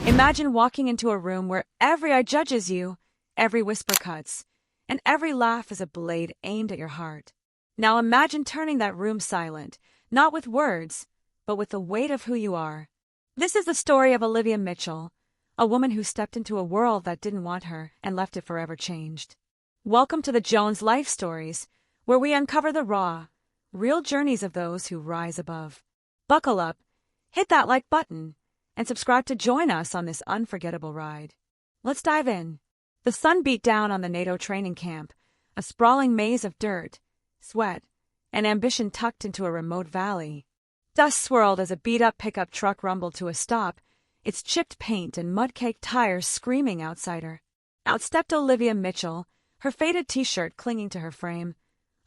Imagine walking into a room where every eye judges you, every whisper cuts, and every laugh is a blade aimed at your heart. Now imagine turning that room silent, not with words, but with the weight of who you are. This is the story of Olivia Mitchell, a woman who stepped into a world that didn't want her and left it forever changed. Welcome to the Jones Life Stories, where we uncover the raw, real journeys of those who rise above. Buckle up, hit that like button, and subscribe to join us on this unforgettable ride. Let's dive in. The sun beat down on the NATO training camp, a sprawling maze of dirt, sweat, and ambition tucked into a remote valley. Dust swirled as a beat-up pickup truck rumbled to a stop, its chipped paint and mud-caked tires screaming outside her. Out stepped Olivia Mitchell, her faded t-shirt clinging to her frame,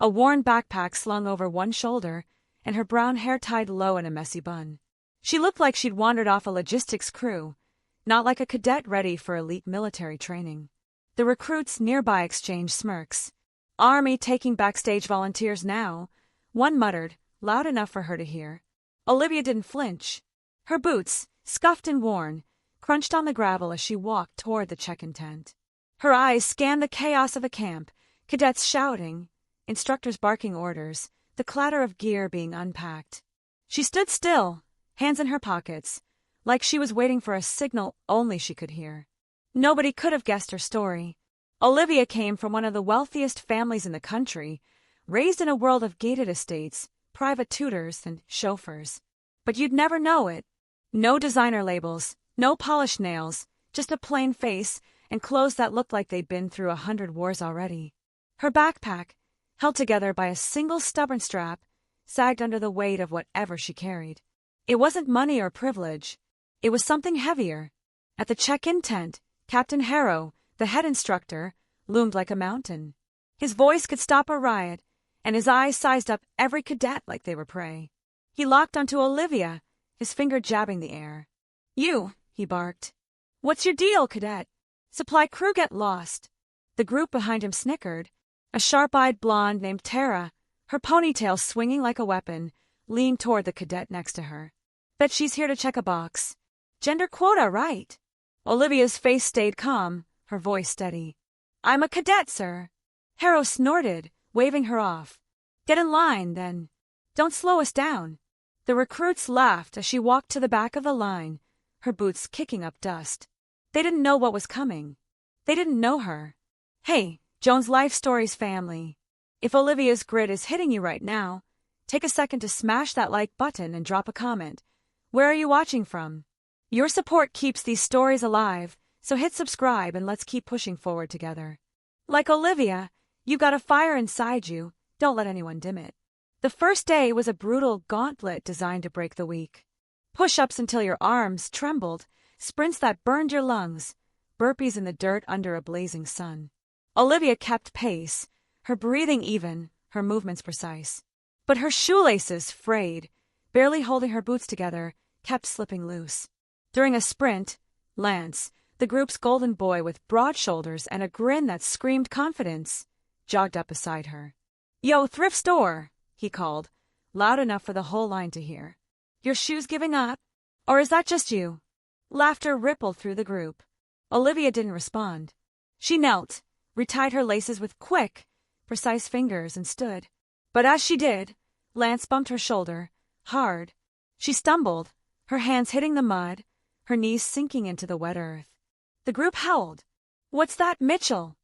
a worn backpack slung over one shoulder, and her brown hair tied low in a messy bun. She looked like she'd wandered off a logistics crew, not like a cadet ready for elite military training. The recruits nearby exchanged smirks. "Army taking backstage volunteers now," one muttered, loud enough for her to hear. Olivia didn't flinch. Her boots, scuffed and worn, crunched on the gravel as she walked toward the check-in tent. Her eyes scanned the chaos of a camp, cadets shouting, instructors barking orders, the clatter of gear being unpacked. She stood still, hands in her pockets, like she was waiting for a signal only she could hear. Nobody could have guessed her story. Olivia came from one of the wealthiest families in the country, raised in a world of gated estates, private tutors, and chauffeurs. But you'd never know it. No designer labels, no polished nails, just a plain face and clothes that looked like they'd been through 100 wars already. Her backpack, held together by a single stubborn strap, sagged under the weight of whatever she carried. It wasn't money or privilege. It was something heavier. At the check-in tent, Captain Harrow, the head instructor, loomed like a mountain. His voice could stop a riot, and his eyes sized up every cadet like they were prey. He locked onto Olivia, his finger jabbing the air. "You," he barked. "What's your deal, cadet? Supply crew get lost." The group behind him snickered. A sharp-eyed blonde named Tara, her ponytail swinging like a weapon, leaned toward the cadet next to her. "Bet she's here to check a box. Gender quota, right?" Olivia's face stayed calm, her voice steady. "I'm a cadet, sir." Harrow snorted, waving her off. "Get in line, then. Don't slow us down." The recruits laughed as she walked to the back of the line, her boots kicking up dust. They didn't know what was coming. They didn't know her. Hey, Jones Life Stories family. If Olivia's grit is hitting you right now, take a second to smash that like button and drop a comment. Where are you watching from? Your support keeps these stories alive, so hit subscribe and let's keep pushing forward together. Like Olivia, you've got a fire inside you, don't let anyone dim it. The first day was a brutal gauntlet designed to break the weak. Push-ups until your arms trembled, sprints that burned your lungs, burpees in the dirt under a blazing sun. Olivia kept pace, her breathing even, her movements precise. But her shoelaces, frayed, barely holding her boots together, kept slipping loose. During a sprint, Lance, the group's golden boy with broad shoulders and a grin that screamed confidence, jogged up beside her. "Yo, thrift store," he called, loud enough for the whole line to hear. "Your shoes giving up? Or is that just you?" Laughter rippled through the group. Olivia didn't respond. She knelt, retied her laces with quick, precise fingers and stood. But as she did, Lance bumped her shoulder, hard. She stumbled, her hands hitting the mud, her knees sinking into the wet earth. The group howled. "What's that, Mitchell?"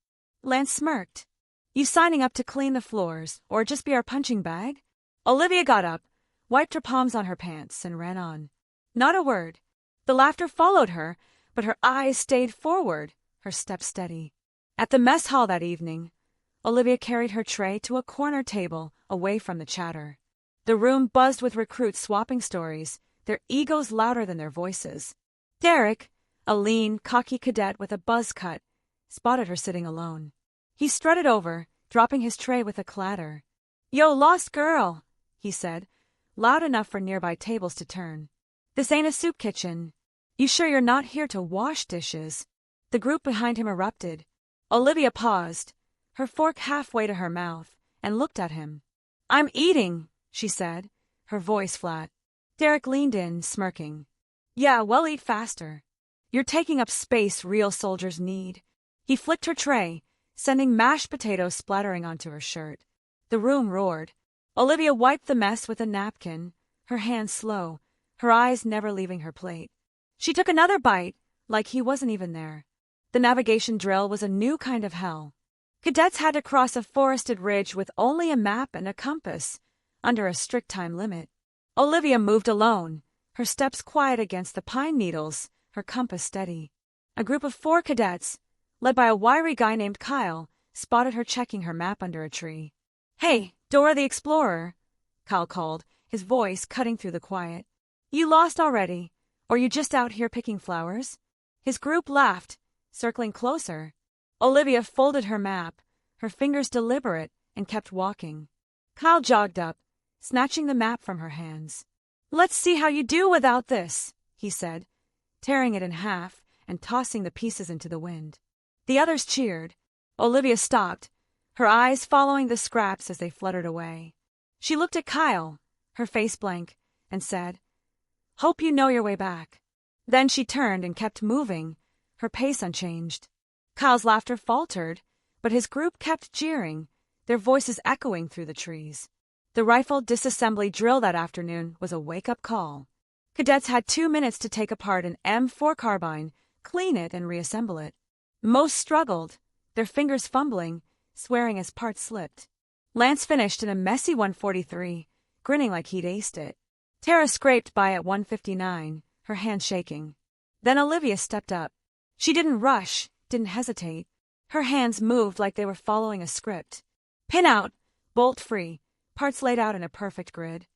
Lance smirked. "You signing up to clean the floors, or just be our punching bag?" Olivia got up, wiped her palms on her pants, and ran on. Not a word. The laughter followed her, but her eyes stayed forward, her steps steady. At the mess hall that evening, Olivia carried her tray to a corner table away from the chatter. The room buzzed with recruits swapping stories, their egos louder than their voices. Derek, a lean, cocky cadet with a buzz cut, spotted her sitting alone. He strutted over, dropping his tray with a clatter. "Yo, lost girl," he said, loud enough for nearby tables to turn. "This ain't a soup kitchen. You sure you're not here to wash dishes?" The group behind him erupted. Olivia paused, her fork halfway to her mouth, and looked at him. "I'm eating," she said, her voice flat. Derek leaned in, smirking. "Yeah, well, eat faster. You're taking up space real soldiers need. He flicked her tray, sending mashed potatoes splattering onto her shirt. The room roared. Olivia wiped the mess with a napkin, her hands slow, her eyes never leaving her plate. She took another bite, like he wasn't even there. The navigation drill was a new kind of hell. Cadets had to cross a forested ridge with only a map and a compass, under a strict time limit. Olivia moved alone, her steps quiet against the pine needles, her compass steady. A group of 4 cadets, led by a wiry guy named Kyle, spotted her checking her map under a tree. "Hey, Dora the Explorer," Kyle called, his voice cutting through the quiet. "You lost already, or you just out here picking flowers?" His group laughed, circling closer. Olivia folded her map, her fingers deliberate, and kept walking. Kyle jogged up, snatching the map from her hands. "Let's see how you do without this," he said, tearing it in half and tossing the pieces into the wind. The others cheered. Olivia stopped, her eyes following the scraps as they fluttered away. She looked at Kyle, her face blank, and said, "Hope you know your way back." Then she turned and kept moving, her pace unchanged. Kyle's laughter faltered, but his group kept jeering, their voices echoing through the trees. The rifle disassembly drill that afternoon was a wake-up call. Cadets had 2 minutes to take apart an M4 carbine, clean it, and reassemble it. Most struggled, their fingers fumbling, swearing as parts slipped. Lance finished in a messy 143, grinning like he'd aced it. Tara scraped by at 159, her hand shaking. Then Olivia stepped up. She didn't rush, didn't hesitate. Her hands moved like they were following a script. Pin out, bolt free, parts laid out in a perfect grid.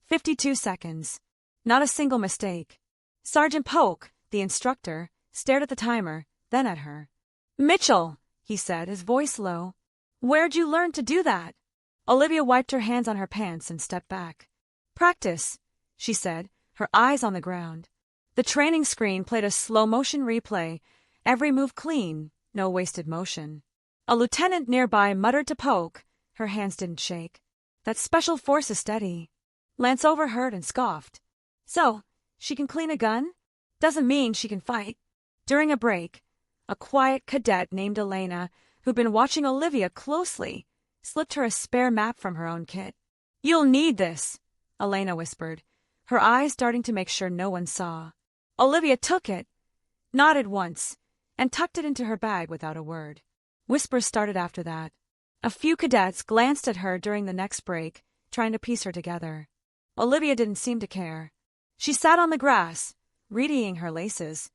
52 seconds. Not a single mistake. Sergeant Polk, the instructor, stared at the timer, then at her. "Mitchell," he said, his voice low. "Where'd you learn to do that?" Olivia wiped her hands on her pants and stepped back. "Practice," she said, her eyes on the ground. The training screen played a slow-motion replay, every move clean, no wasted motion. A lieutenant nearby muttered to Polk, her hands didn't shake. "That special force is steady." Lance overheard and scoffed. "So, she can clean a gun? Doesn't mean she can fight." During a break, a quiet cadet named Elena, who'd been watching Olivia closely, slipped her a spare map from her own kit. "You'll need this," Elena whispered, her eyes darting to make sure no one saw. Olivia took it, nodded once, and tucked it into her bag without a word. Whispers started after that. A few cadets glanced at her during the next break, trying to piece her together. Olivia didn't seem to care. She sat on the grass, readying her laces,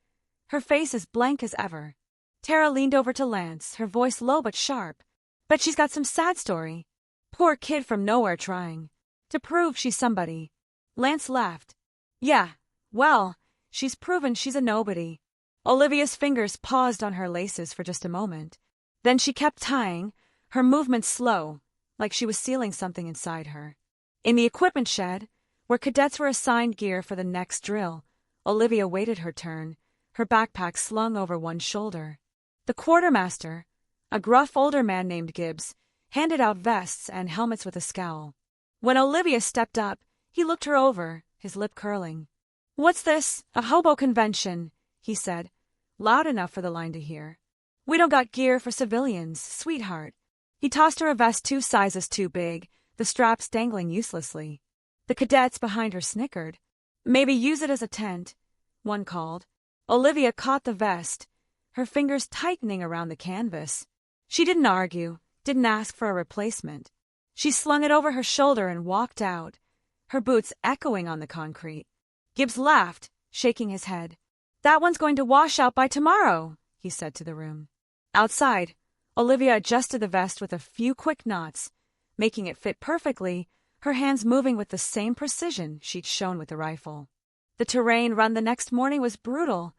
her face as blank as ever. Tara leaned over to Lance, her voice low but sharp. "Bet she's got some sad story. Poor kid from nowhere trying to prove she's somebody." Lance laughed. "Yeah, well, she's proven she's a nobody." Olivia's fingers paused on her laces for just a moment. Then she kept tying, her movements slow, like she was sealing something inside her. In the equipment shed, where cadets were assigned gear for the next drill, Olivia waited her turn, her backpack slung over one shoulder. The quartermaster, a gruff older man named Gibbs, handed out vests and helmets with a scowl. When Olivia stepped up, he looked her over, his lip curling. "What's this, a hobo convention?" he said, loud enough for the line to hear. "We don't got gear for civilians, sweetheart." He tossed her a vest 2 sizes too big, the straps dangling uselessly. The cadets behind her snickered. "Maybe use it as a tent," one called. Olivia caught the vest, her fingers tightening around the canvas. She didn't argue, didn't ask for a replacement. She slung it over her shoulder and walked out, her boots echoing on the concrete. Gibbs laughed, shaking his head. "That one's going to wash out by tomorrow," he said to the room. Outside, Olivia adjusted the vest with a few quick knots, making it fit perfectly, her hands moving with the same precision she'd shown with the rifle. The terrain run the next morning was brutal,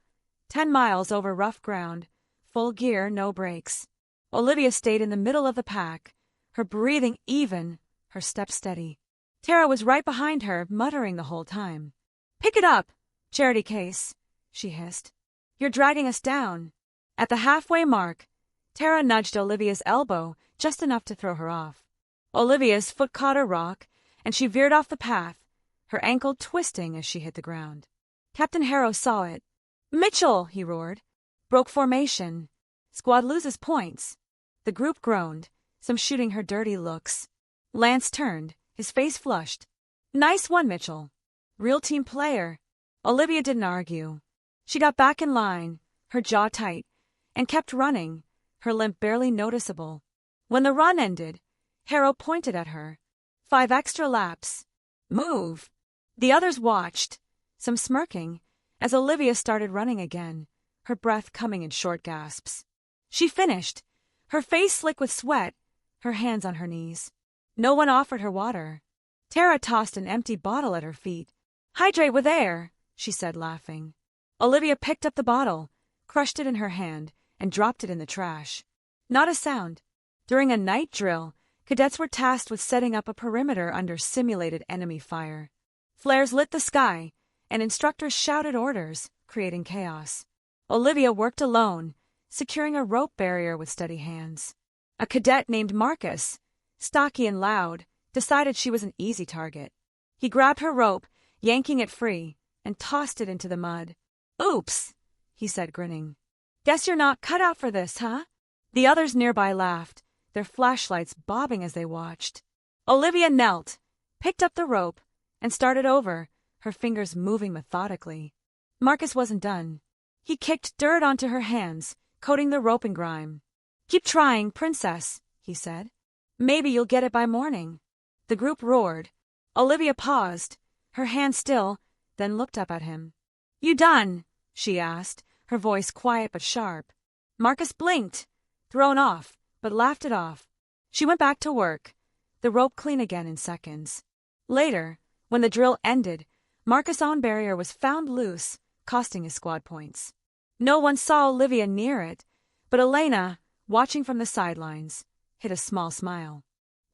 10 miles over rough ground, full gear, no brakes. Olivia stayed in the middle of the pack, her breathing even, her steps steady. Tara was right behind her, muttering the whole time. "Pick it up, charity case," she hissed. "You're dragging us down." At the halfway mark, Tara nudged Olivia's elbow just enough to throw her off. Olivia's foot caught a rock, and she veered off the path, her ankle twisting as she hit the ground. Captain Harrow saw it. Mitchell, he roared. Broke formation. Squad loses points. The group groaned, some shooting her dirty looks. Lance turned, his face flushed. Nice one, Mitchell. Real team player. Olivia didn't argue. She got back in line, her jaw tight, and kept running, her limp barely noticeable. When the run ended, Harrow pointed at her. 5 extra laps. Move. The others watched, some smirking, as Olivia started running again, her breath coming in short gasps. She finished, her face slick with sweat, her hands on her knees. No one offered her water. Tara tossed an empty bottle at her feet. Hydrate with air, she said, laughing. Olivia picked up the bottle, crushed it in her hand, and dropped it in the trash. Not a sound. During a night drill, cadets were tasked with setting up a perimeter under simulated enemy fire. Flares lit the sky, and instructors shouted orders, creating chaos. Olivia worked alone, securing a rope barrier with steady hands. A cadet named Marcus, stocky and loud, decided she was an easy target. He grabbed her rope, yanking it free, and tossed it into the mud. Oops, he said, grinning. Guess you're not cut out for this, huh? The others nearby laughed, their flashlights bobbing as they watched. Olivia knelt, picked up the rope, and started over, her fingers moving methodically. Marcus wasn't done. He kicked dirt onto her hands, coating the rope in grime. Keep trying, princess, he said. Maybe you'll get it by morning. The group roared. Olivia paused, her hand still, then looked up at him. You done? She asked, her voice quiet but sharp. Marcus blinked, thrown off, but laughed it off. She went back to work, the rope clean again in seconds. Later, when the drill ended, Marcus' own barrier was found loose, costing his squad points. No one saw Olivia near it, but Elena, watching from the sidelines, hid a small smile.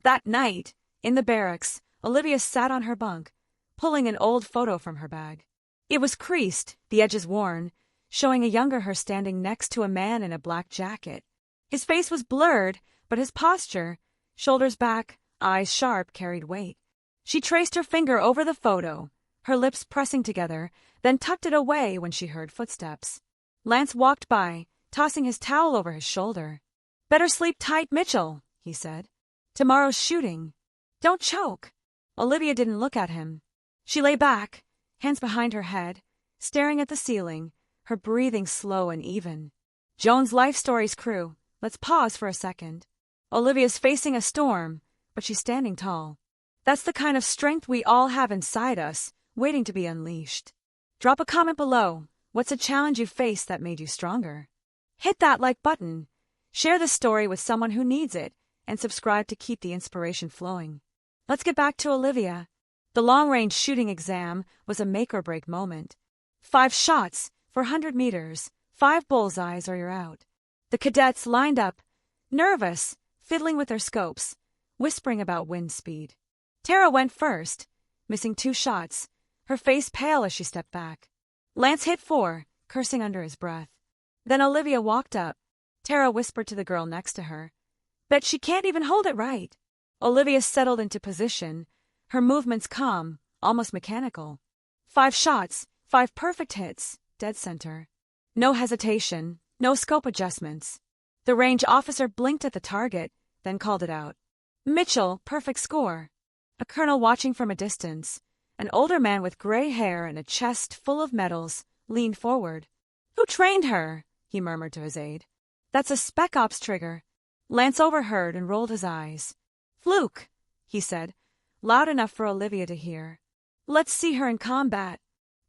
That night, in the barracks, Olivia sat on her bunk, pulling an old photo from her bag. It was creased, the edges worn, showing a younger her standing next to a man in a black jacket. His face was blurred, but his posture, shoulders back, eyes sharp, carried weight. She traced her finger over the photo, her lips pressing together, then tucked it away when she heard footsteps. Lance walked by, tossing his towel over his shoulder. Better sleep tight, Mitchell, he said. Tomorrow's shooting. Don't choke. Olivia didn't look at him. She lay back, hands behind her head, staring at the ceiling, her breathing slow and even. Joan's Life Stories crew, let's pause for a second. Olivia's facing a storm, but she's standing tall. That's the kind of strength we all have inside us, waiting to be unleashed. Drop a comment below. What's a challenge you faced that made you stronger? Hit that like button. Share this story with someone who needs it, and subscribe to keep the inspiration flowing. Let's get back to Olivia. The long-range shooting exam was a make-or-break moment. 5 shots for 100 meters, 5 bullseyes or you're out. The cadets lined up, nervous, fiddling with their scopes, whispering about wind speed. Tara went first, missing 2 shots, her face pale as she stepped back. Lance hit 4, cursing under his breath. Then Olivia walked up. Tara whispered to the girl next to her. Bet she can't even hold it right. Olivia settled into position, her movements calm, almost mechanical. 5 shots, 5 perfect hits, dead center. No hesitation, no scope adjustments. The range officer blinked at the target, then called it out. Mitchell, perfect score. A colonel watching from a distance, an older man with gray hair and a chest full of medals, leaned forward. Who trained her? He murmured to his aide. That's a Spec Ops trigger. Lance overheard and rolled his eyes. Fluke, he said, loud enough for Olivia to hear. Let's see her in combat.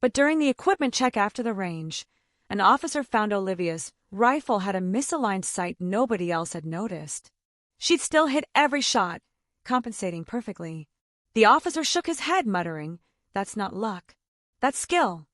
But during the equipment check after the range, an officer found Olivia's rifle had a misaligned sight nobody else had noticed. She'd still hit every shot, compensating perfectly. The officer shook his head, muttering, That's not luck. That's skill.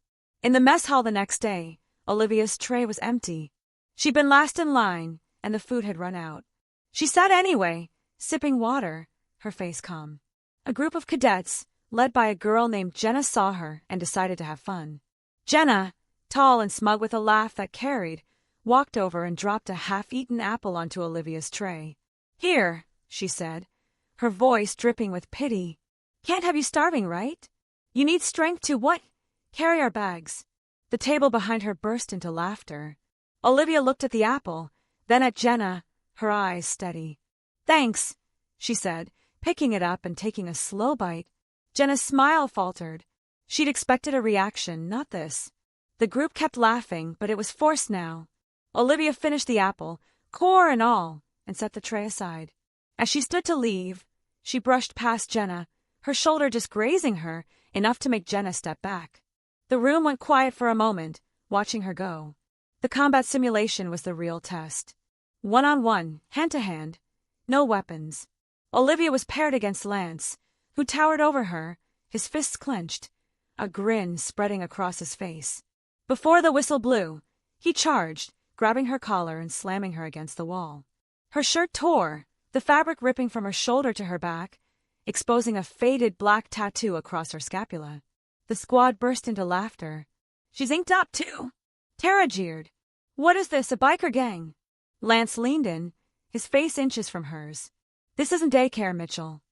In the mess hall the next day, Olivia's tray was empty. She'd been last in line, and the food had run out. She sat anyway, sipping water, her face calm. A group of cadets, led by a girl named Jenna, saw her and decided to have fun. Jenna, tall and smug with a laugh that carried, walked over and dropped a half-eaten apple onto Olivia's tray. Here, she said, her voice dripping with pity. Can't have you starving, right? You need strength to what? Carry our bags. The table behind her burst into laughter. Olivia looked at the apple, then at Jenna, her eyes steady. "Thanks," she said, picking it up and taking a slow bite. Jenna's smile faltered. She'd expected a reaction, not this. The group kept laughing, but it was forced now. Olivia finished the apple, core and all, and set the tray aside. As she stood to leave, she brushed past Jenna, her shoulder just grazing her, enough to make Jenna step back. The room went quiet for a moment, watching her go. The combat simulation was the real test. One-on-one, hand-to-hand, no weapons. Olivia was paired against Lance, who towered over her, his fists clenched, a grin spreading across his face. Before the whistle blew, he charged, grabbing her collar and slamming her against the wall. Her shirt tore, the fabric ripping from her shoulder to her back, exposing a faded black tattoo across her scapula. The squad burst into laughter. "She's inked up, too," Tara jeered. "What is this, a biker gang?" Lance leaned in, his face inches from hers. "This isn't daycare, Mitchell.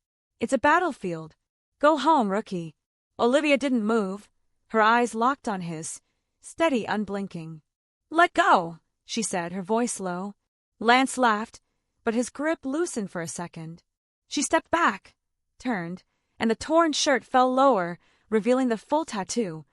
It's a battlefield. Go home, rookie." Olivia didn't move, her eyes locked on his, steady, unblinking. "Let go," she said, her voice low. Lance laughed, but his grip loosened for a second. She stepped back, turned, and the torn shirt fell lower, revealing the full tattoo,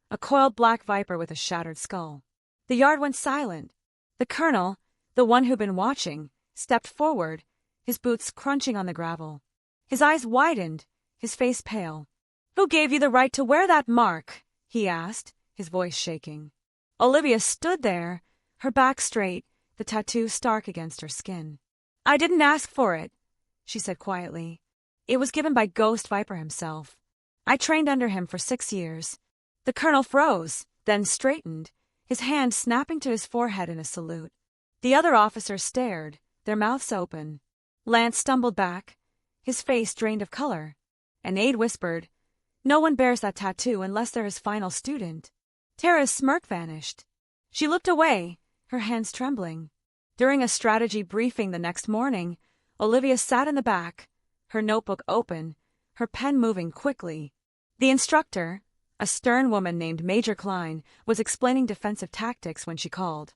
a coiled black viper with a shattered skull. The yard went silent. The colonel, the one who'd been watching, stepped forward, his boots crunching on the gravel. His eyes widened, his face pale. "Who gave you the right to wear that mark?" he asked, his voice shaking. Olivia stood there, her back straight, the tattoo stark against her skin. "I didn't ask for it," she said quietly. "It was given by Ghost Viper himself. I trained under him for 6 years." The colonel froze, then straightened, his hand snapping to his forehead in a salute. The other officers stared, their mouths open. Lance stumbled back, his face drained of color, and Aide whispered, "No one bears that tattoo unless they're his final student." Tara's smirk vanished. She looked away, her hands trembling. During a strategy briefing the next morning, Olivia sat in the back, her notebook open, her pen moving quickly. The instructor, a stern woman named Major Klein, was explaining defensive tactics when she called.